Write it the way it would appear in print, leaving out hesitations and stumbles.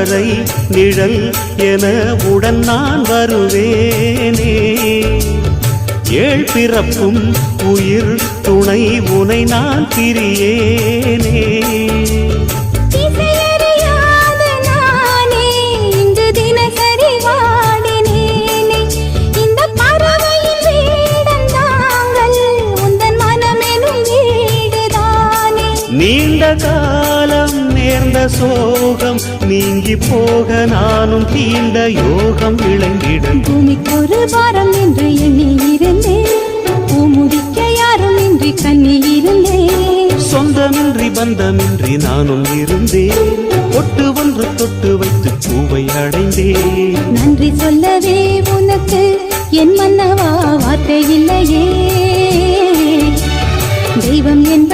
வரை நிழல் என உடன் நான் வருவேனே. ஏழ் பிறப்பும் உயிர் துணை உனை நான் பிரியேனே. நீண்ட காலம் நேர்ந்த சோகம் நீங்கி போக நானும் தீண்ட யோகம் விளங்கிடும். பூமிக்கு ஒரு வாரம் என்று எண்ணி இருந்தேன், பூமுடிக்க யாரும் இன்றி கண்ணி இருந்தேன். சொந்தமின்றி பந்தமின்றி நானும் இருந்தேன், ஒட்டு ஒன்று தொட்டு வைத்து பூவை அடைந்தேன். நன்றி சொல்லவே உனக்கு என் மன்னவா வார்த்தை இல்லையே. தெய்வம் என்